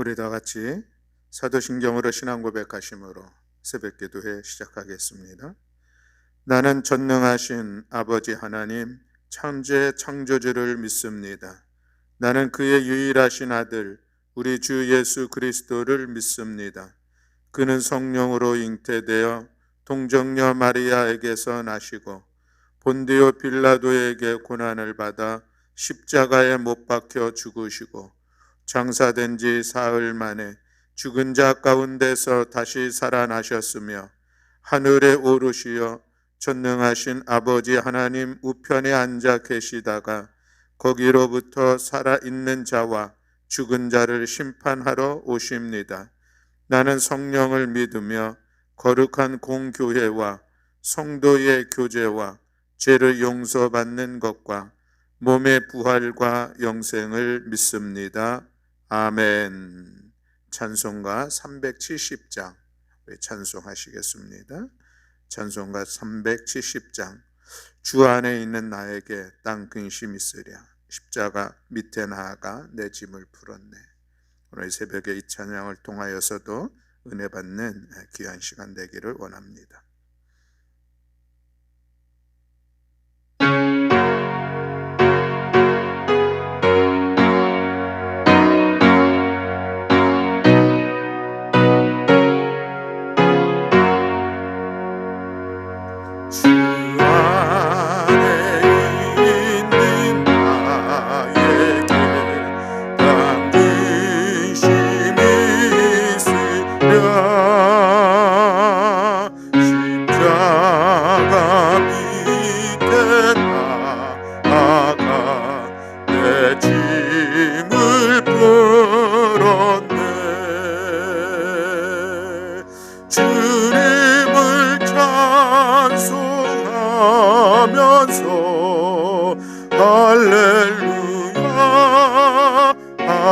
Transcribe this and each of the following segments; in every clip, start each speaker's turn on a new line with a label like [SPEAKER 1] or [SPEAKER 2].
[SPEAKER 1] 우리 다 같이 사도신경으로 신앙 고백하심으로 새벽 기도회 시작하겠습니다. 나는 전능하신 아버지 하나님 천지의 창조주를 믿습니다. 나는 그의 유일하신 아들 우리 주 예수 그리스도를 믿습니다. 그는 성령으로 잉태되어 동정녀 마리아에게서 나시고 본디오 빌라도에게 고난을 받아 십자가에 못 박혀 죽으시고 장사된 지 사흘 만에 죽은 자 가운데서 다시 살아나셨으며 하늘에 오르시어 전능하신 아버지 하나님 우편에 앉아 계시다가 거기로부터 살아있는 자와 죽은 자를 심판하러 오십니다. 나는 성령을 믿으며 거룩한 공교회와 성도의 교제와 죄를 용서받는 것과 몸의 부활과 영생을 믿습니다. 아멘. 찬송가 370장 찬송하시겠습니다. 찬송가 370장 주 안에 있는 나에게 땅 근심 있으랴 십자가 밑에 나아가 내 짐을 풀었네. 오늘 새벽에 이 찬양을 통하여서도 은혜 받는 귀한 시간 되기를 원합니다.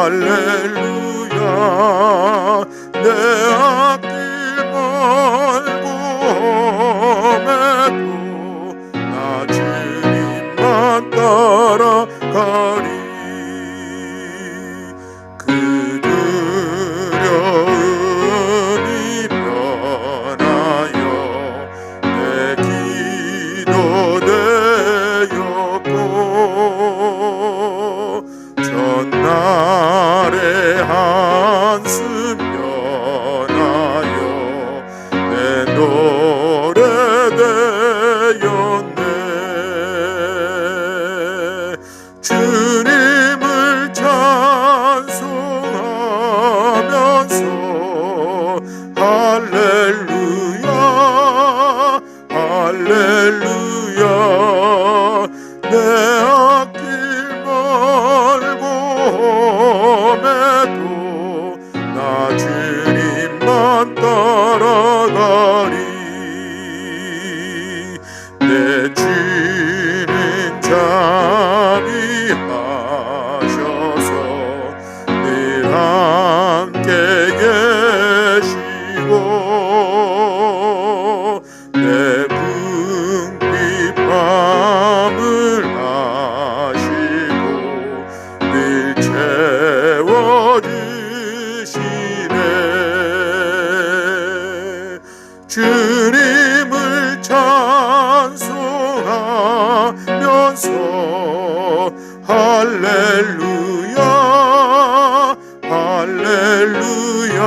[SPEAKER 1] 할렐루야 내 앞길 멀고 험해도 나 주님만 따라가리. 그 두려움이 변하여 내 기도 되었고 전날의 한숨 변하여 내 노래 되었네. 주님을 찬송하면서 할렐루야 할렐루야 내 앞길 멀고 험해도 나 주님만 따라가리. 내 주는 자비하셔서 늘 함께 계시고 내 궁핍함을 아시고 늘 채워주시네. 주님을 찬송하면서 할렐루야 할렐루야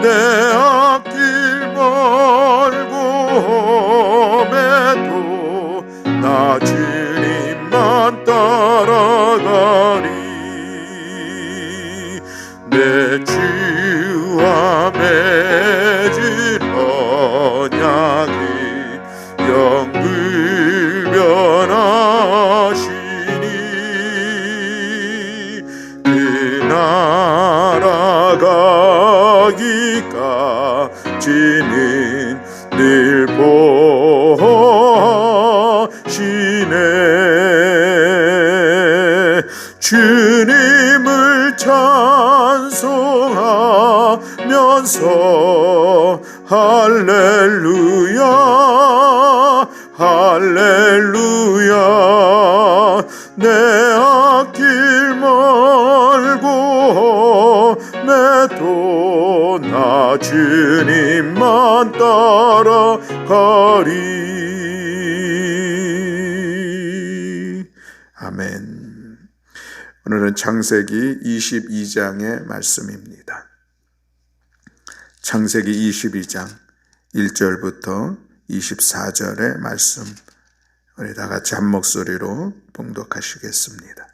[SPEAKER 1] 내 앞길 멀고 험해도 나 주님만 따라가리. 내 주와 맺은 언약이 영불변하시니 그 나라 가기까지는 늘 보시네. 주님을 찬송하면서 할렐루야 할렐루야 내 앞길 멀고 구원해도 나 주님만 따라가리. 아멘. 오늘은 창세기 22장의 말씀입니다. 창세기 22장 1절부터 24절의 말씀, 우리 다 같이 한 목소리로 봉독하시겠습니다.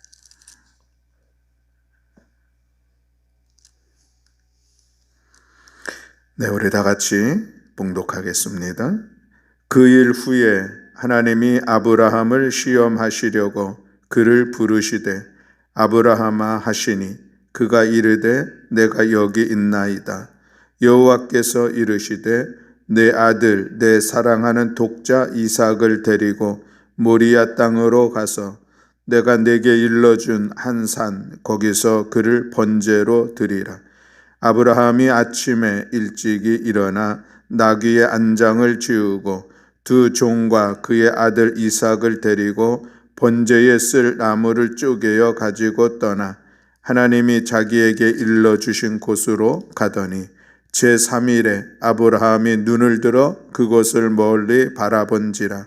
[SPEAKER 1] 네, 우리 다 같이 봉독하겠습니다. 그 일 후에 하나님이 아브라함을 시험하시려고 그를 부르시되 아브라함아 하시니 그가 이르되 내가 여기 있나이다. 여호와께서 이르시되 내 아들 내 사랑하는 독자 이삭을 데리고 모리아 땅으로 가서 내가 내게 일러준 한 산 거기서 그를 번제로 드리라. 아브라함이 아침에 일찍이 일어나 나귀의 안장을 지우고 두 종과 그의 아들 이삭을 데리고 번제에 쓸 나무를 쪼개어 가지고 떠나 하나님이 자기에게 일러주신 곳으로 가더니 제3일에 아브라함이 눈을 들어 그곳을 멀리 바라본지라.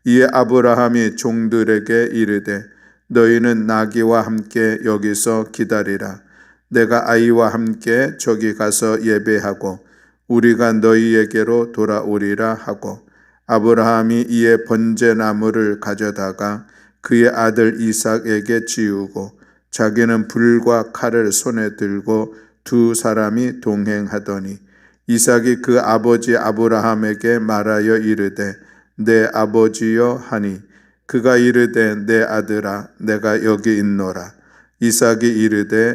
[SPEAKER 1] 이에 아브라함이 종들에게 이르되 너희는 나귀와 함께 여기서 기다리라. 내가 아이와 함께 저기 가서 예배하고 우리가 너희에게로 돌아오리라 하고 아브라함이 이에 번제나무를 가져다가 그의 아들 이삭에게 지우고 자기는 불과 칼을 손에 들고 두 사람이 동행하더니 이삭이 그 아버지 아브라함에게 말하여 이르되 내 아버지여 하니 그가 이르되 내 아들아 내가 여기 있노라. 이삭이 이르되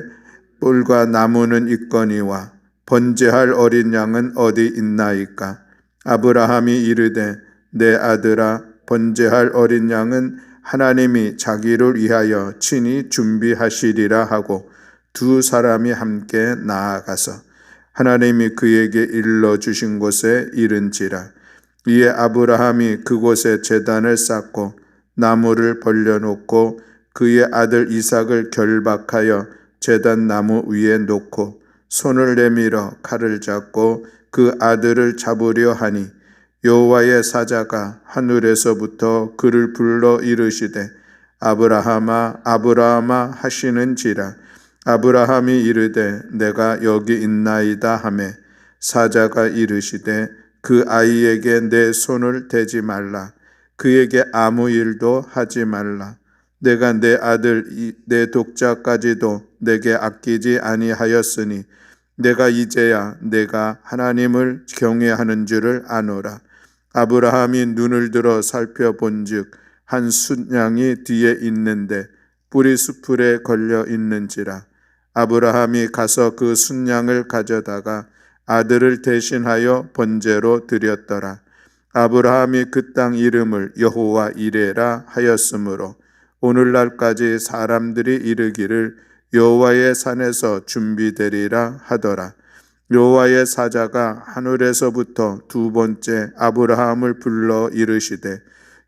[SPEAKER 1] 뿔과 나무는 있거니와 번제할 어린 양은 어디 있나이까? 아브라함이 이르되 내 아들아 번제할 어린 양은 하나님이 자기를 위하여 친히 준비하시리라 하고 두 사람이 함께 나아가서 하나님이 그에게 일러주신 곳에 이른지라. 이에 아브라함이 그곳에 제단을 쌓고 나무를 벌려놓고 그의 아들 이삭을 결박하여 제단 나무 위에 놓고 손을 내밀어 칼을 잡고 그 아들을 잡으려 하니 여호와의 사자가 하늘에서부터 그를 불러 이르시되 아브라함아 아브라함아 하시는지라. 아브라함이 이르되 내가 여기 있나이다 하매 사자가 이르시되 그 아이에게 내 손을 대지 말라. 그에게 아무 일도 하지 말라. 내가 내 아들 내 독자까지도 내게 아끼지 아니하였으니 내가 이제야 내가 하나님을 경외하는 줄을 아노라. 아브라함이 눈을 들어 살펴본즉 한 순양이 뒤에 있는데 뿔이 수풀에 걸려 있는지라. 아브라함이 가서 그 순양을 가져다가 아들을 대신하여 번제로 드렸더라. 아브라함이 그 땅 이름을 여호와 이레라 하였으므로 오늘날까지 사람들이 이르기를 여호와의 산에서 준비되리라 하더라. 여호와의 사자가 하늘에서부터 두 번째 아브라함을 불러 이르시되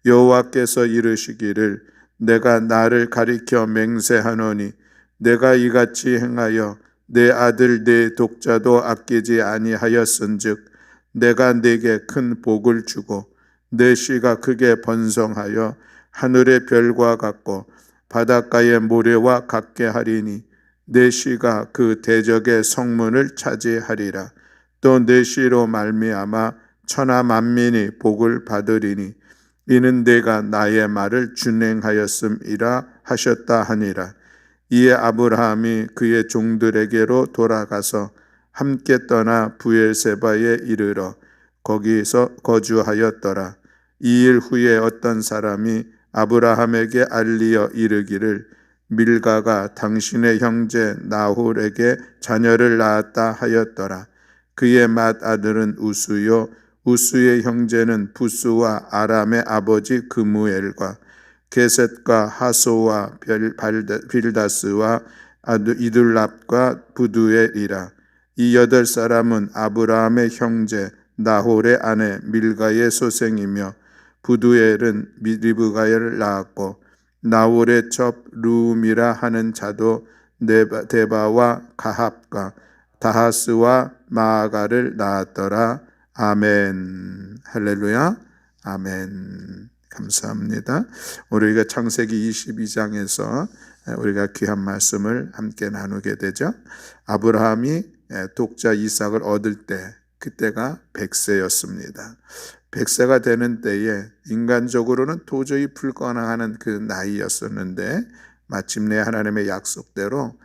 [SPEAKER 1] 여호와께서 이르시기를 내가 나를 가리켜 맹세하노니 내가 이같이 행하여 내 아들 내 독자도 아끼지 아니하였은즉 내가 네게 큰 복을 주고 내 씨가 크게 번성하여 하늘의 별과 같고 바닷가의 모래와 같게 하리니 내 씨가 그 대적의 성문을 차지하리라. 또 내 씨로 말미암아 천하 만민이 복을 받으리니 이는 내가 나의 말을 준행하였음이라 하셨다 하니라. 이에 아브라함이 그의 종들에게로 돌아가서 함께 떠나 부엘세바에 이르러 거기서 거주하였더라. 이 일 후에 어떤 사람이 아브라함에게 알리어 이르기를 밀가가 당신의 형제 나홀에게 자녀를 낳았다 하였더라. 그의 맏아들은 우스요 우스의 형제는 부스와 아람의 아버지 그무엘과 게셋과 하소와 빌다스와 이둘랍과 부두엘이라. 이 8사람은 아브라함의 형제 나홀의 아내 밀가의 소생이며 부두엘은 리브가를 낳았고 나홀의 첩 루움이라 하는 자도 데바와 가합과 다하스와 마아가를 낳았더라. 아멘. 할렐루야. 아멘. 감사합니다. 우리가 창세기 22장에서 우리가 귀한 말씀을 함께 나누게 되죠. 아브라함이 독자 이삭을 얻을 때 그때가 100세였습니다. 100세가 되는 때에 인간적으로는 도저히 불가능한 그 나이였었는데 마침내 하나님의 약속대로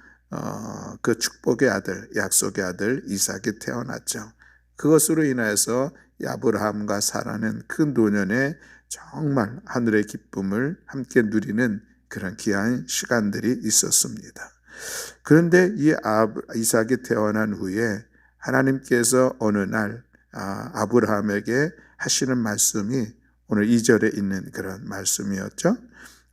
[SPEAKER 1] 그 축복의 아들, 약속의 아들 이삭이 태어났죠. 그것으로 인하여서 아브라함과 사라는 그 노년에 정말 하늘의 기쁨을 함께 누리는 그런 귀한 시간들이 있었습니다. 그런데 이 이삭이 태어난 후에 하나님께서 어느 날 아브라함에게 하시는 말씀이 오늘 2절에 있는 그런 말씀이었죠.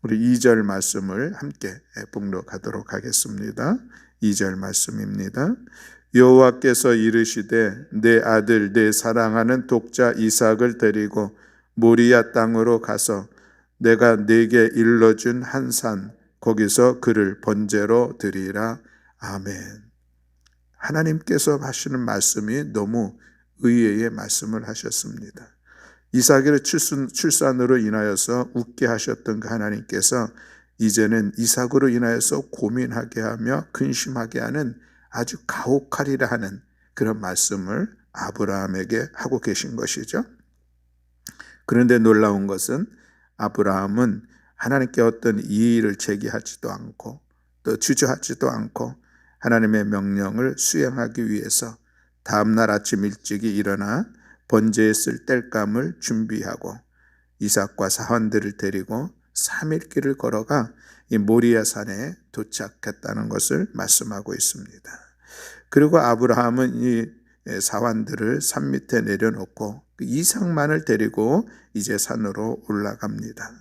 [SPEAKER 1] 우리 2절 말씀을 함께 봉독하도록 하겠습니다. 2절 말씀입니다. 여호와께서 이르시되 내 아들 내 사랑하는 독자 이삭을 데리고 모리아 땅으로 가서 내가 네게 일러준 한 산 거기서 그를 번제로 드리라. 아멘. 하나님께서 하시는 말씀이 너무 의외의 말씀을 하셨습니다. 이삭의 출산으로 인하여서 웃게 하셨던 그 하나님께서 이제는 이삭으로 인하여서 고민하게 하며 근심하게 하는 아주 가혹하리라 하는 그런 말씀을 아브라함에게 하고 계신 것이죠. 그런데 놀라운 것은 아브라함은 하나님께 어떤 이의를 제기하지도 않고 또 주저하지도 않고 하나님의 명령을 수행하기 위해서 다음날 아침 일찍이 일어나 번제에 쓸 땔감을 준비하고 이삭과 사환들을 데리고 3일 길을 걸어가 이 모리아 산에 도착했다는 것을 말씀하고 있습니다. 그리고 아브라함은 이 사환들을 산 밑에 내려놓고 이삭만을 데리고 이제 산으로 올라갑니다.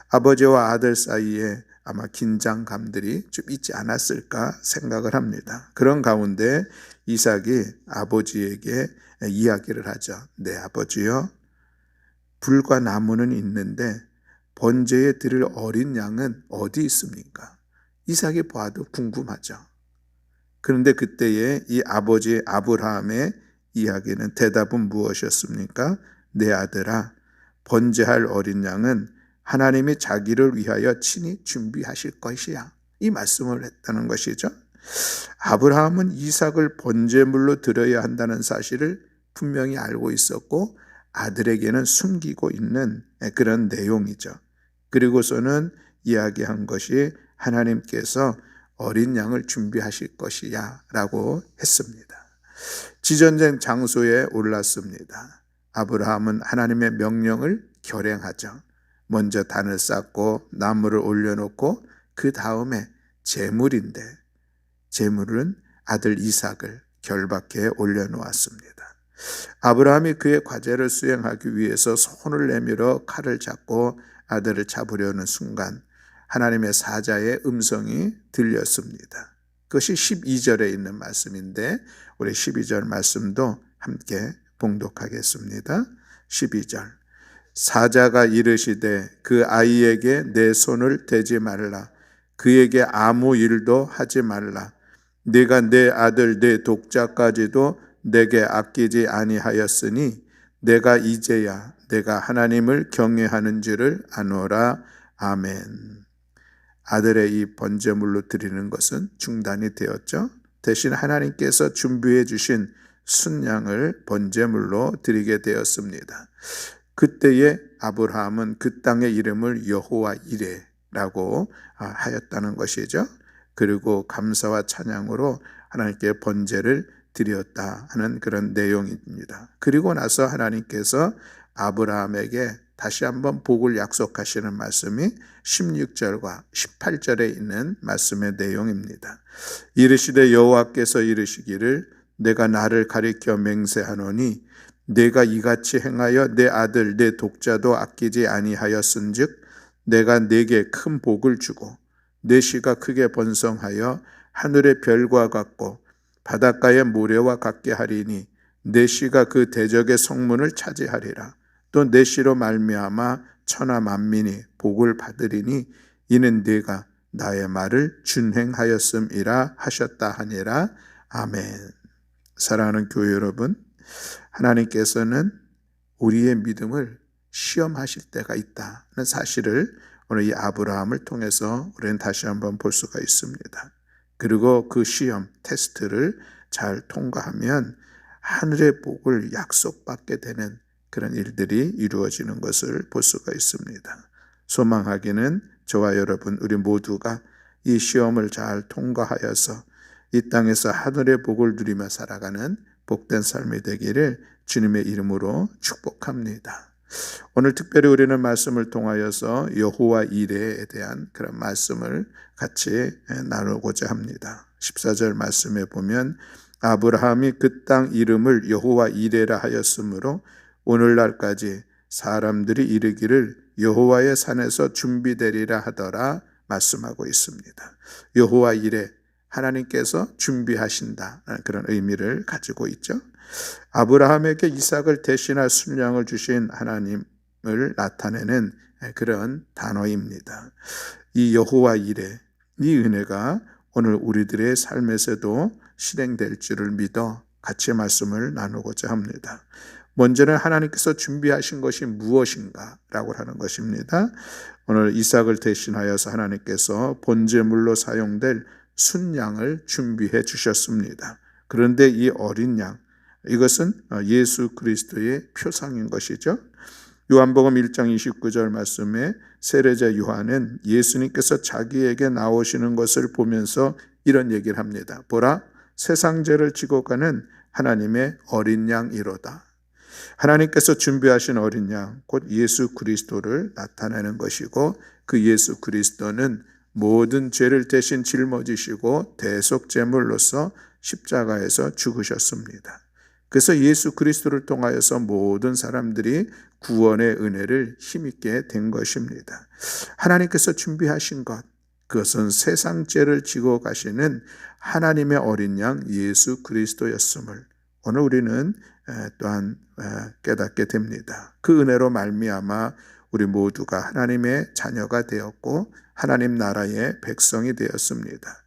[SPEAKER 1] 아버지와 아들 사이에 아마 긴장감들이 좀 있지 않았을까 생각을 합니다. 그런 가운데 이삭이 아버지에게 이야기를 하죠. 네, 아버지요. 불과 나무는 있는데 번제에 드릴 어린 양은 어디 있습니까? 이삭이 봐도 궁금하죠. 그런데 그때에 이 아버지 아브라함의 이야기는 대답은 무엇이었습니까? 내 아들아, 번제할 어린 양은 하나님이 자기를 위하여 친히 준비하실 것이야. 이 말씀을 했다는 것이죠. 아브라함은 이삭을 번제물로 드려야 한다는 사실을 분명히 알고 있었고 아들에게는 숨기고 있는 그런 내용이죠. 그리고서는 이야기한 것이 하나님께서 어린 양을 준비하실 것이야 라고 했습니다. 지전쟁 장소에 올랐습니다. 아브라함은 하나님의 명령을 결행하죠. 먼저 단을 쌓고 나무를 올려놓고 그 다음에 제물인데 제물은 아들 이삭을 결박해 올려놓았습니다. 아브라함이 그의 과제를 수행하기 위해서 손을 내밀어 칼을 잡고 아들을 잡으려는 순간 하나님의 사자의 음성이 들렸습니다. 그것이 12절에 있는 말씀인데 우리 12절 말씀도 함께 봉독하겠습니다. 12절 사자가 이르시되 그 아이에게 내 손을 대지 말라. 그에게 아무 일도 하지 말라. 네가 내 아들 내 독자까지도 내게 아끼지 아니하였으니 내가 이제야 내가 하나님을 경외하는 줄을 아노라. 아멘. 아들의 이 번제물로 드리는 것은 중단이 되었죠. 대신 하나님께서 준비해 주신 순양을 번제물로 드리게 되었습니다. 그때에 아브라함은 그 땅의 이름을 여호와 이레라고 하였다는 것이죠. 그리고 감사와 찬양으로 하나님께 번제를 드렸다 하는 그런 내용입니다. 그리고 나서 하나님께서 아브라함에게 다시 한번 복을 약속하시는 말씀이 16절과 18절에 있는 말씀의 내용입니다. 이르시되 여호와께서 이르시기를 내가 나를 가리켜 맹세하노니 내가 이같이 행하여 내 아들 내 독자도 아끼지 아니하였은즉 내가 네게 큰 복을 주고 내 씨가 크게 번성하여 하늘의 별과 같고 바닷가의 모래와 같게 하리니 내 씨가 그 대적의 성문을 차지하리라. 또 내 씨로 말미암아 천하 만민이 복을 받으리니 이는 네가 나의 말을 준행하였음이라 하셨다 하니라. 아멘. 사랑하는 교회 여러분, 하나님께서는 우리의 믿음을 시험하실 때가 있다는 사실을 오늘 이 아브라함을 통해서 우리는 다시 한번 볼 수가 있습니다. 그리고 그 시험, 테스트를 잘 통과하면 하늘의 복을 약속받게 되는 그런 일들이 이루어지는 것을 볼 수가 있습니다. 소망하기는 저와 여러분 우리 모두가 이 시험을 잘 통과하여서 이 땅에서 하늘의 복을 누리며 살아가는 복된 삶이 되기를 주님의 이름으로 축복합니다. 오늘 특별히 우리는 말씀을 통하여서 여호와 이레에 대한 그런 말씀을 같이 나누고자 합니다. 14절 말씀에 보면 아브라함이 그 땅 이름을 여호와 이레라 하였으므로 오늘날까지 사람들이 이르기를 여호와의 산에서 준비되리라 하더라 말씀하고 있습니다. 여호와 이레, 하나님께서 준비하신다는 그런 의미를 가지고 있죠. 아브라함에게 이삭을 대신할 순양을 주신 하나님을 나타내는 그런 단어입니다. 이 여호와 이레, 이 은혜가 오늘 우리들의 삶에서도 실행될 줄을 믿어 같이 말씀을 나누고자 합니다. 먼저는 하나님께서 준비하신 것이 무엇인가 라고 하는 것입니다. 오늘 이삭을 대신하여서 하나님께서 번제물로 사용될 순양을 준비해 주셨습니다. 그런데 이 어린 양, 이것은 예수 그리스도의 표상인 것이죠. 요한복음 1장 29절 말씀에 세례자 요한은 예수님께서 자기에게 나오시는 것을 보면서 이런 얘기를 합니다. 보라, 세상 죄를 지고 가는 하나님의 어린 양이로다. 하나님께서 준비하신 어린 양, 곧 예수 그리스도를 나타내는 것이고 그 예수 그리스도는 모든 죄를 대신 짊어지시고 대속제물로서 십자가에서 죽으셨습니다. 그래서 예수 그리스도를 통하여서 모든 사람들이 구원의 은혜를 힘있게 된 것입니다. 하나님께서 준비하신 것, 그것은 세상 죄를 지고 가시는 하나님의 어린 양 예수 그리스도였음을 오늘 우리는 또한 깨닫게 됩니다. 그 은혜로 말미암아 우리 모두가 하나님의 자녀가 되었고 하나님 나라의 백성이 되었습니다.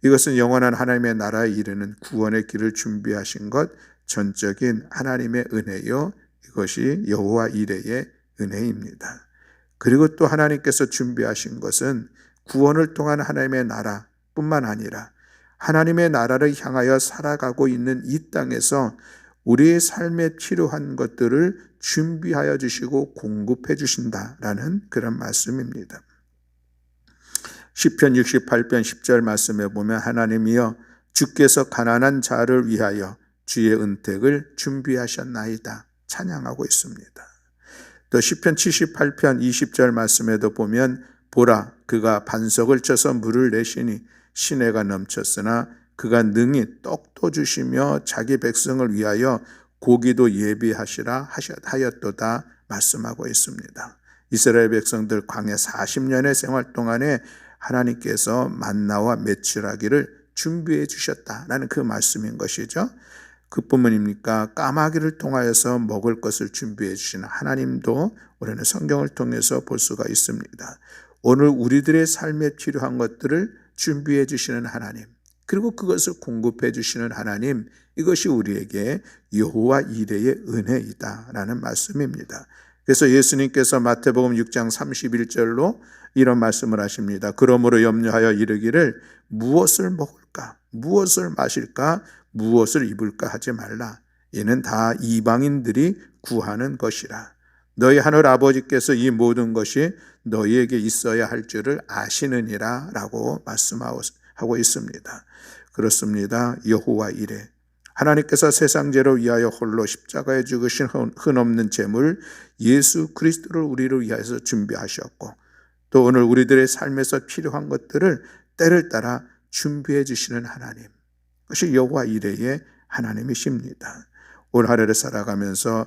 [SPEAKER 1] 이것은 영원한 하나님의 나라에 이르는 구원의 길을 준비하신 것, 전적인 하나님의 은혜요, 이것이 여호와 이레의 은혜입니다. 그리고 또 하나님께서 준비하신 것은 구원을 통한 하나님의 나라뿐만 아니라 하나님의 나라를 향하여 살아가고 있는 이 땅에서 우리의 삶에 필요한 것들을 준비하여 주시고 공급해 주신다라는 그런 말씀입니다. 시편 68편 10절 말씀에 보면 하나님이여 주께서 가난한 자를 위하여 주의 은택을 준비하셨나이다 찬양하고 있습니다. 또 시편 78편 20절 말씀에도 보면 보라 그가 반석을 쳐서 물을 내시니 시내가 넘쳤으나 그가 능히 떡도 주시며 자기 백성을 위하여 고기도 예비하시라 하였도다 말씀하고 있습니다. 이스라엘 백성들 광야 40년의 생활 동안에 하나님께서 만나와 메추라기를 준비해 주셨다라는 그 말씀인 것이죠. 그뿐만입니까? 까마귀를 통하여서 먹을 것을 준비해 주시는 하나님도 우리는 성경을 통해서 볼 수가 있습니다. 오늘 우리들의 삶에 필요한 것들을 준비해 주시는 하나님, 그리고 그것을 공급해 주시는 하나님, 이것이 우리에게 여호와 이레의 은혜이다라는 말씀입니다. 그래서 예수님께서 마태복음 6장 31절로 이런 말씀을 하십니다. 그러므로 염려하여 이르기를 무엇을 먹을까, 무엇을 마실까, 무엇을 입을까 하지 말라. 이는 다 이방인들이 구하는 것이라. 너희 하늘 아버지께서 이 모든 것이 너희에게 있어야 할 줄을 아시느니라 라고 말씀하고 있습니다. 그렇습니다. 여호와 이레, 하나님께서 세상 죄를 위하여 홀로 십자가에 죽으신 흔없는 제물 예수 그리스도를 우리를 위하여서 준비하셨고 또 오늘 우리들의 삶에서 필요한 것들을 때를 따라 준비해 주시는 하나님, 그것이 여호와 이레의 하나님이십니다. 올 하루를 살아가면서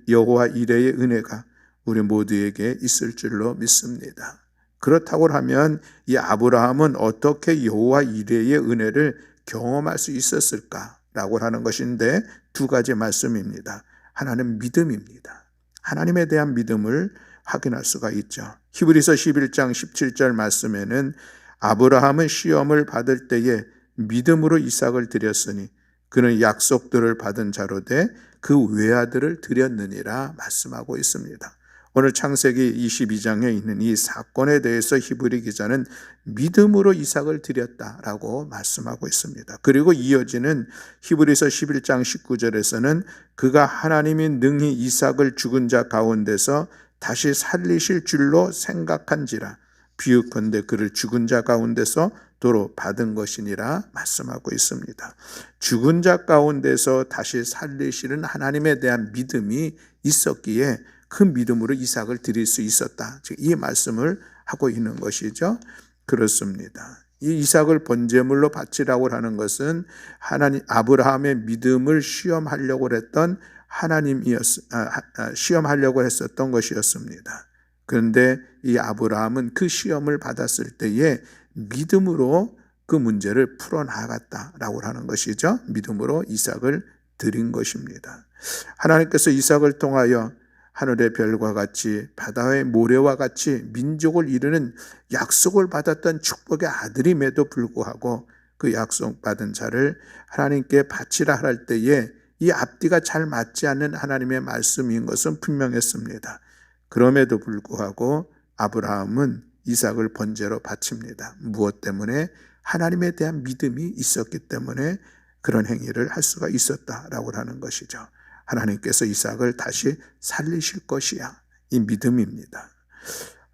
[SPEAKER 1] 여호와 이레의 은혜가 우리 모두에게 있을 줄로 믿습니다. 그렇다고 하면 이 아브라함은 어떻게 여호와 이레의 은혜를 경험할 수 있었을까라고 하는 것인데 두 가지 말씀입니다. 하나는 믿음입니다. 하나님에 대한 믿음을 확인할 수가 있죠. 히브리서 11장 17절 말씀에는 아브라함은 시험을 받을 때에 믿음으로 이삭을 드렸으니 그는 약속들을 받은 자로 돼 그 외아들을 드렸느니라 말씀하고 있습니다. 오늘 창세기 22장에 있는 이 사건에 대해서 히브리 기자는 믿음으로 이삭을 드렸다라고 말씀하고 있습니다. 그리고 이어지는 히브리서 11장 19절에서는 그가 하나님이 능히 이삭을 죽은 자 가운데서 다시 살리실 줄로 생각한지라 비유컨대 그를 죽은 자 가운데서 도로 받은 것이니라 말씀하고 있습니다. 죽은 자 가운데서 다시 살리시는 하나님에 대한 믿음이 있었기에 그 믿음으로 이삭을 드릴 수 있었다. 즉 이 말씀을 하고 있는 것이죠. 그렇습니다. 이 이삭을 번제물로 바치라고 하는 것은 하나님 아브라함의 믿음을 시험하려고 했던 시험하려고 했었던 것이었습니다. 그런데 이 아브라함은 그 시험을 받았을 때에 믿음으로 그 문제를 풀어나갔다라고 하는 것이죠. 믿음으로 이삭을 드린 것입니다. 하나님께서 이삭을 통하여 하늘의 별과 같이 바다의 모래와 같이 민족을 이루는 약속을 받았던 축복의 아들임에도 불구하고 그 약속받은 자를 하나님께 바치라 할 때에 이 앞뒤가 잘 맞지 않는 하나님의 말씀인 것은 분명했습니다. 그럼에도 불구하고 아브라함은 이삭을 번제로 바칩니다. 무엇 때문에? 하나님에 대한 믿음이 있었기 때문에 그런 행위를 할 수가 있었다라고 하는 것이죠. 하나님께서 이삭을 다시 살리실 것이야. 이 믿음입니다.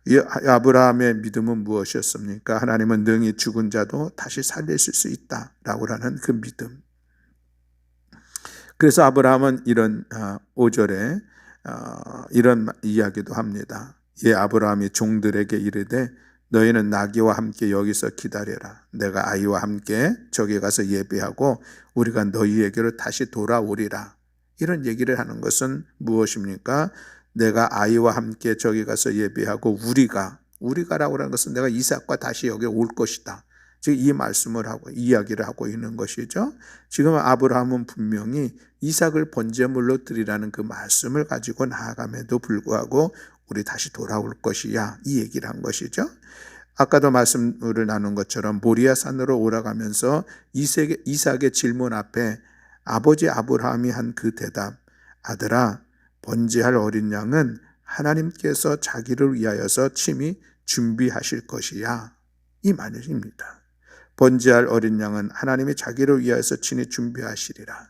[SPEAKER 1] 이 아브라함의 믿음은 무엇이었습니까? 하나님은 능히 죽은 자도 다시 살리실 수 있다라고 하는 그 믿음. 그래서 아브라함은 이런 5절에 이런 이야기도 합니다. 예, 아브라함이 종들에게 이르되 너희는 나귀와 함께 여기서 기다려라. 내가 아이와 함께 저기 가서 예배하고 우리가 너희에게로 다시 돌아오리라. 이런 얘기를 하는 것은 무엇입니까? 내가 아이와 함께 저기 가서 예배하고 우리가라고 하는 것은 내가 이삭과 다시 여기 올 것이다. 즉 이 말씀을 하고 이야기를 하고 있는 것이죠. 지금 아브라함은 분명히 이삭을 번제물로 드리라는 그 말씀을 가지고 나아감에도 불구하고 우리 다시 돌아올 것이야. 이 얘기를 한 것이죠. 아까도 말씀을 나눈 것처럼 모리아 산으로 올라가면서 이삭의 질문 앞에 아버지 아브라함이 한 그 대답, 아들아, 번제할 어린 양은 하나님께서 자기를 위하여서 친히 준비하실 것이야. 이 말입니다. 번제할 어린 양은 하나님이 자기를 위하여서 친히 준비하시리라.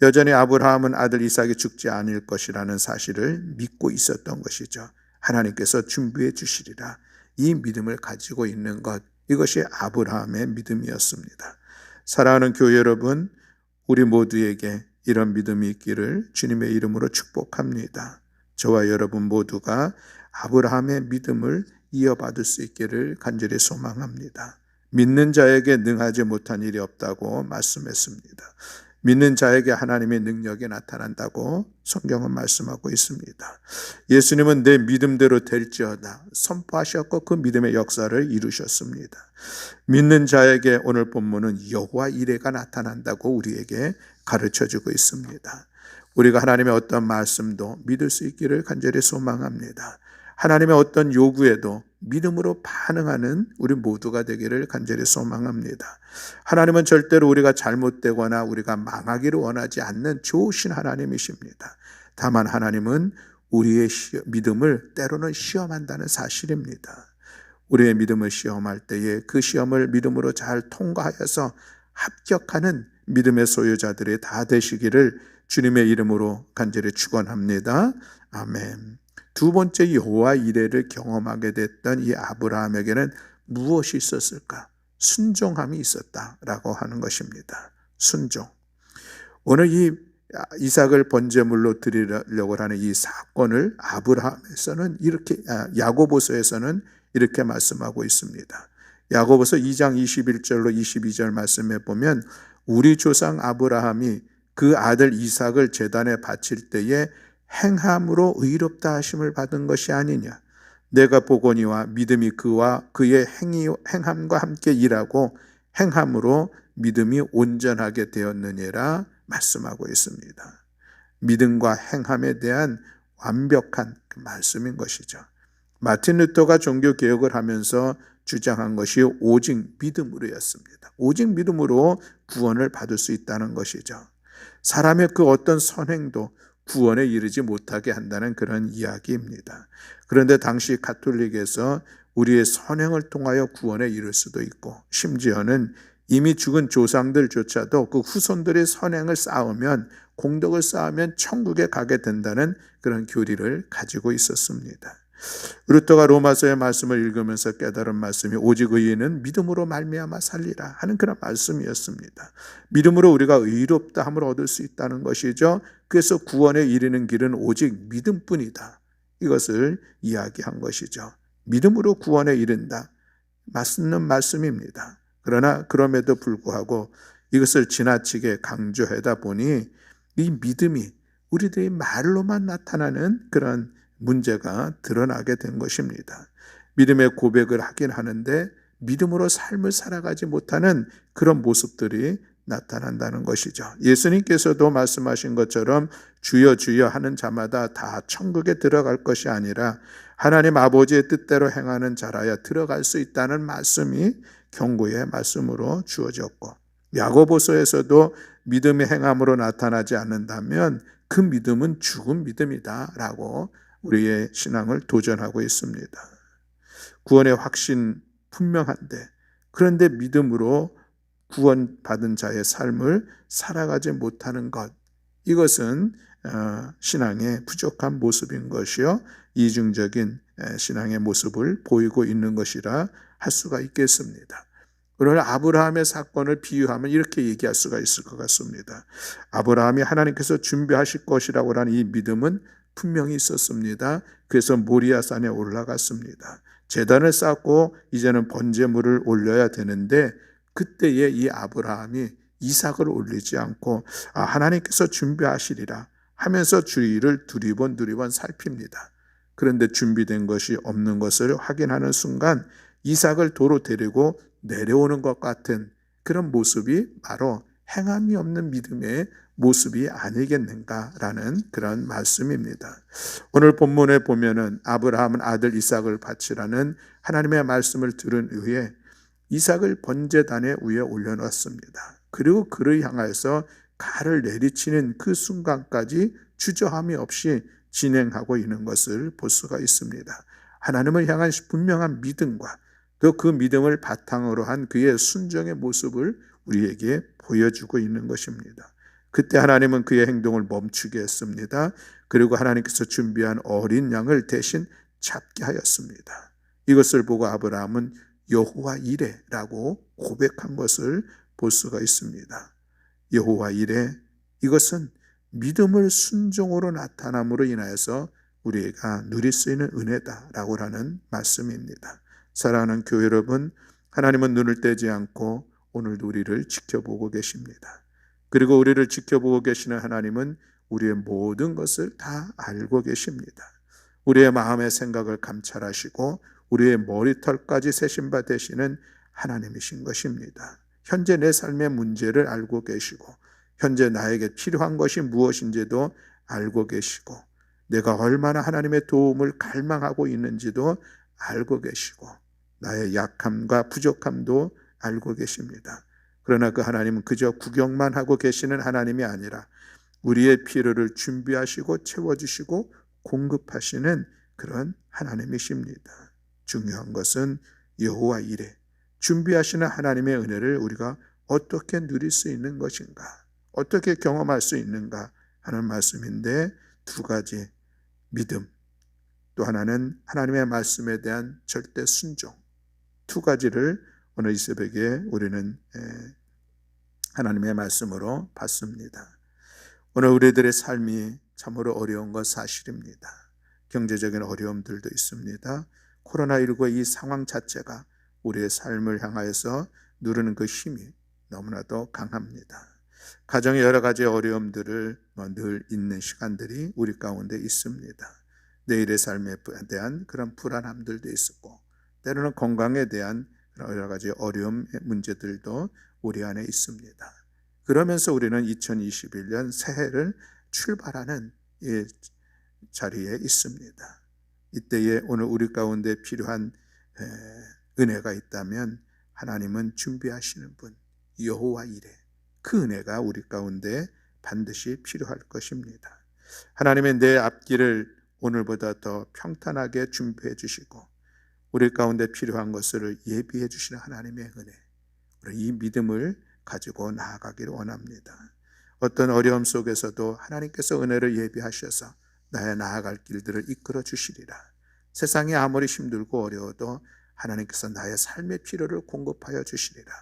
[SPEAKER 1] 여전히 아브라함은 아들 이삭이 죽지 않을 것이라는 사실을 믿고 있었던 것이죠. 하나님께서 준비해 주시리라. 이 믿음을 가지고 있는 것, 이것이 아브라함의 믿음이었습니다. 사랑하는 교회 여러분, 우리 모두에게 이런 믿음이 있기를 주님의 이름으로 축복합니다. 저와 여러분 모두가 아브라함의 믿음을 이어받을 수 있기를 간절히 소망합니다. 믿는 자에게 능하지 못한 일이 없다고 말씀했습니다. 믿는 자에게 하나님의 능력이 나타난다고 성경은 말씀하고 있습니다. 예수님은 내 믿음대로 될지어다 선포하셨고 그 믿음의 역사를 이루셨습니다. 믿는 자에게 오늘 본문은 여호와 이레가 나타난다고 우리에게 가르쳐주고 있습니다. 우리가 하나님의 어떤 말씀도 믿을 수 있기를 간절히 소망합니다. 하나님의 어떤 요구에도 믿음으로 반응하는 우리 모두가 되기를 간절히 소망합니다. 하나님은 절대로 우리가 잘못되거나 우리가 망하기를 원하지 않는 좋으신 하나님이십니다. 다만 하나님은 우리의 믿음을 때로는 시험한다는 사실입니다. 우리의 믿음을 시험할 때에 그 시험을 믿음으로 잘 통과하여서 합격하는 믿음의 소유자들이 다 되시기를 주님의 이름으로 간절히 축원합니다. 아멘. 두 번째 여호와 이레를 경험하게 됐던 이 아브라함에게는 무엇이 있었을까? 순종함이 있었다라고 하는 것입니다. 순종. 오늘 이 이삭을 번제물로 드리려고 하는 이 사건을 아브라함에서는 야고보서에서는 이렇게 말씀하고 있습니다. 야고보서 2장 21절로 22절 말씀에 보면 우리 조상 아브라함이 그 아들 이삭을 제단에 바칠 때에 행함으로 의롭다 하심을 받은 것이 아니냐. 내가 보거니와 믿음이 그와 그의 행함과 함께 일하고 행함으로 믿음이 온전하게 되었느니라 말씀하고 있습니다. 믿음과 행함에 대한 완벽한 그 말씀인 것이죠. 마틴 루터가 종교 개혁을 하면서 주장한 것이 오직 믿음으로였습니다. 오직 믿음으로 구원을 받을 수 있다는 것이죠. 사람의 그 어떤 선행도 구원에 이르지 못하게 한다는 그런 이야기입니다. 그런데 당시 가톨릭에서 우리의 선행을 통하여 구원에 이를 수도 있고, 심지어는 이미 죽은 조상들조차도 그 후손들의 선행을 쌓으면, 공덕을 쌓으면 천국에 가게 된다는 그런 교리를 가지고 있었습니다. 루터가 로마서의 말씀을 읽으면서 깨달은 말씀이 오직 의인은 믿음으로 말미암아 살리라 하는 그런 말씀이었습니다. 믿음으로 우리가 의롭다 함을 얻을 수 있다는 것이죠. 그래서 구원에 이르는 길은 오직 믿음뿐이다. 이것을 이야기한 것이죠. 믿음으로 구원에 이른다. 맞는 말씀입니다. 그러나 그럼에도 불구하고 이것을 지나치게 강조하다 보니 이 믿음이 우리들의 말로만 나타나는 그런 문제가 드러나게 된 것입니다. 믿음의 고백을 하긴 하는데 믿음으로 삶을 살아가지 못하는 그런 모습들이 나타난다는 것이죠. 예수님께서도 말씀하신 것처럼 주여 주여 하는 자마다 다 천국에 들어갈 것이 아니라 하나님 아버지의 뜻대로 행하는 자라야 들어갈 수 있다는 말씀이 경고의 말씀으로 주어졌고, 야고보서에서도 믿음의 행함으로 나타나지 않는다면 그 믿음은 죽은 믿음이다 라고 우리의 신앙을 도전하고 있습니다. 구원의 확신 분명한데, 그런데 믿음으로 구원받은 자의 삶을 살아가지 못하는 것, 이것은 신앙의 부족한 모습인 것이요, 이중적인 신앙의 모습을 보이고 있는 것이라 할 수가 있겠습니다. 오늘 아브라함의 사건을 비유하면 이렇게 얘기할 수가 있을 것 같습니다. 아브라함이 하나님께서 준비하실 것이라고 하는 이 믿음은 분명히 있었습니다. 그래서 모리아산에 올라갔습니다. 제단을 쌓고 이제는 번제물을 올려야 되는데, 그때에 이 아브라함이 이삭을 올리지 않고 하나님께서 준비하시리라 하면서 주위를 두리번 살핍니다. 그런데 준비된 것이 없는 것을 확인하는 순간 이삭을 도로 데리고 내려오는 것 같은 그런 모습이 바로 행함이 없는 믿음의 모습이 아니겠는가라는 그런 말씀입니다. 오늘 본문에 보면은 아브라함은 아들 이삭을 바치라는 하나님의 말씀을 들은 후에 이삭을 번제단에 위에 올려놓았습니다. 그리고 그를 향하여서 칼을 내리치는 그 순간까지 주저함이 없이 진행하고 있는 것을 볼 수가 있습니다. 하나님을 향한 분명한 믿음과 또 그 믿음을 바탕으로 한 그의 순종의 모습을 우리에게 보여주고 있는 것입니다. 그때 하나님은 그의 행동을 멈추게 했습니다. 그리고 하나님께서 준비한 어린 양을 대신 잡게 하였습니다. 이것을 보고 아브라함은 여호와 이레라고 고백한 것을 볼 수가 있습니다. 여호와 이레, 이것은 믿음을 순종으로 나타남으로 인하여서 우리가 누릴 수 있는 은혜다라고 하는 말씀입니다. 사랑하는 교회 여러분, 하나님은 눈을 떼지 않고 오늘도 우리를 지켜보고 계십니다. 그리고 우리를 지켜보고 계시는 하나님은 우리의 모든 것을 다 알고 계십니다. 우리의 마음의 생각을 감찰하시고 우리의 머리털까지 세신 바 되시는 하나님이신 것입니다. 현재 내 삶의 문제를 알고 계시고, 현재 나에게 필요한 것이 무엇인지도 알고 계시고, 내가 얼마나 하나님의 도움을 갈망하고 있는지도 알고 계시고, 나의 약함과 부족함도 알고 계십니다. 그러나 그 하나님은 그저 구경만 하고 계시는 하나님이 아니라 우리의 필요를 준비하시고 채워주시고 공급하시는 그런 하나님이십니다. 중요한 것은 여호와 이레, 준비하시는 하나님의 은혜를 우리가 어떻게 누릴 수 있는 것인가, 어떻게 경험할 수 있는가 하는 말씀인데, 두 가지, 믿음, 또 하나는 하나님의 말씀에 대한 절대 순종, 두 가지를 오늘 이 새벽에 우리는 하나님의 말씀으로 봤습니다. 오늘 우리들의 삶이 참으로 어려운 것 사실입니다. 경제적인 어려움들도 있습니다. 코로나19의 이 상황 자체가 우리의 삶을 향하여서 누르는 그 힘이 너무나도 강합니다. 가정의 여러 가지 어려움들을 늘 있는 시간들이 우리 가운데 있습니다. 내일의 삶에 대한 그런 불안함들도 있었고, 때로는 건강에 대한 여러 가지 어려움 문제들도 우리 안에 있습니다. 그러면서 우리는 2021년 새해를 출발하는 이 자리에 있습니다. 이때에 오늘 우리 가운데 필요한 은혜가 있다면 하나님은 준비하시는 분, 여호와 이레, 그 은혜가 우리 가운데 반드시 필요할 것입니다. 하나님의 내 앞길을 오늘보다 더 평탄하게 준비해 주시고 우리 가운데 필요한 것을 예비해 주시는 하나님의 은혜, 우리 이 믿음을 가지고 나아가기를 원합니다. 어떤 어려움 속에서도 하나님께서 은혜를 예비하셔서 나의 나아갈 길들을 이끌어 주시리라. 세상이 아무리 힘들고 어려워도 하나님께서 나의 삶의 필요를 공급하여 주시리라.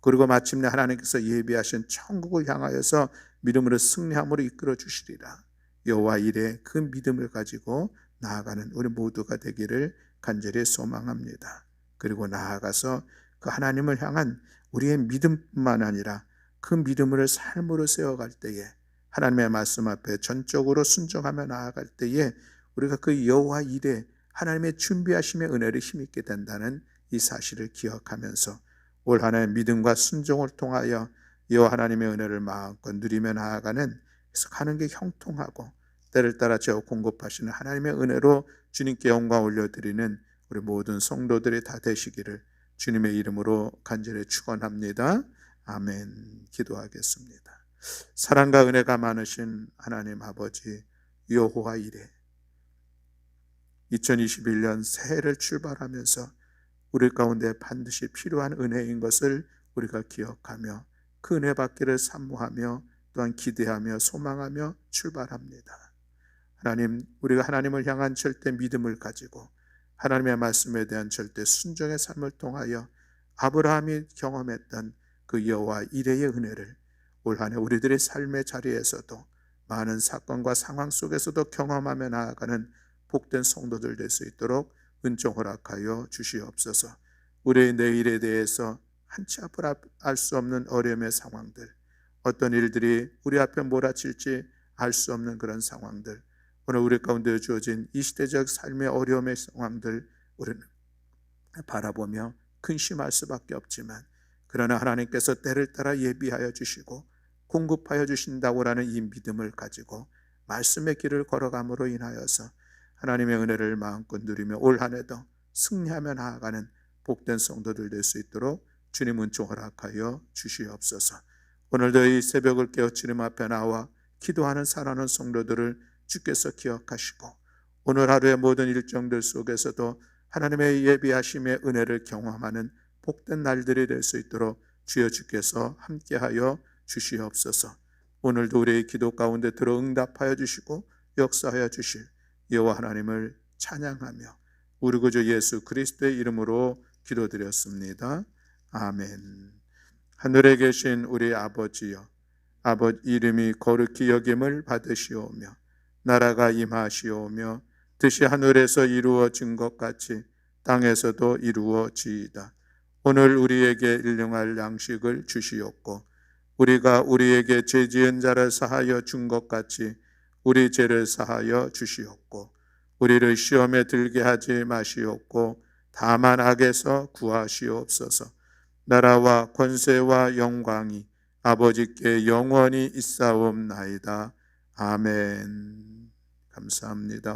[SPEAKER 1] 그리고 마침내 하나님께서 예비하신 천국을 향하여서 믿음으로 승리함으로 이끌어 주시리라. 여호와 이레, 그 믿음을 가지고 나아가는 우리 모두가 되기를 간절히 소망합니다. 그리고 나아가서 그 하나님을 향한 우리의 믿음뿐만 아니라 그 믿음을 삶으로 세워갈 때에, 하나님의 말씀 앞에 전적으로 순종하며 나아갈 때에 우리가 그 여호와 이레, 하나님의 준비하심의 은혜를 힘입게 된다는 이 사실을 기억하면서 올 한 해 믿음과 순종을 통하여 여호와 하나님의 은혜를 마음껏 누리며 나아가는, 그래서 가는 게 형통하고 때를 따라 제어 공급하시는 하나님의 은혜로 주님께 영광 올려드리는 우리 모든 성도들이 다 되시기를 주님의 이름으로 간절히 축원합니다. 아멘. 기도하겠습니다. 사랑과 은혜가 많으신 하나님 아버지 여호와 이레, 2021년 새해를 출발하면서 우리 가운데 반드시 필요한 은혜인 것을 우리가 기억하며 그 은혜 받기를 사모하며 또한 기대하며 소망하며 출발합니다. 하나님, 우리가 하나님을 향한 절대 믿음을 가지고 하나님의 말씀에 대한 절대 순종의 삶을 통하여 아브라함이 경험했던 그 여호와 이레의 은혜를 올 한 해 우리들의 삶의 자리에서도 많은 사건과 상황 속에서도 경험하며 나아가는 복된 성도들 될 수 있도록 은총 허락하여 주시옵소서. 우리의 내일에 대해서 한치 앞을 알 수 없는 어려움의 상황들, 어떤 일들이 우리 앞에 몰아칠지 알 수 없는 그런 상황들, 오늘 우리 가운데 주어진 이 시대적 삶의 어려움의 상황들 우리는 바라보며 근심할 수밖에 없지만, 그러나 하나님께서 때를 따라 예비하여 주시고 공급하여 주신다고 하는 이 믿음을 가지고 말씀의 길을 걸어감으로 인하여서 하나님의 은혜를 마음껏 누리며 올 한 해도 승리하며 나아가는 복된 성도들 될 수 있도록 주님 은총 허락하여 주시옵소서. 오늘도 이 새벽을 깨어 주님 앞에 나와 기도하는 사랑하는 성도들을 주께서 기억하시고 오늘 하루의 모든 일정들 속에서도 하나님의 예비하심의 은혜를 경험하는 복된 날들이 될 수 있도록 주여 주께서 함께하여 주시옵소서. 오늘도 우리의 기도 가운데 들어 응답하여 주시고 역사하여 주실 여호와 하나님을 찬양하며 우리 구주 예수 그리스도의 이름으로 기도드렸습니다. 아멘. 하늘에 계신 우리 아버지여, 아버지 이름이 거룩히 여김을 받으시오며 나라가 임하시오며 뜻이 하늘에서 이루어진 것 같이 땅에서도 이루어지이다. 오늘 우리에게 일용할 양식을 주시옵고 우리가 우리에게 죄 지은 자를 사하여 준 것 같이 우리 죄를 사하여 주시옵고 우리를 시험에 들게 하지 마시옵고 다만 악에서 구하시옵소서. 나라와 권세와 영광이 아버지께 영원히 있사옵나이다. 아멘. 감사합니다.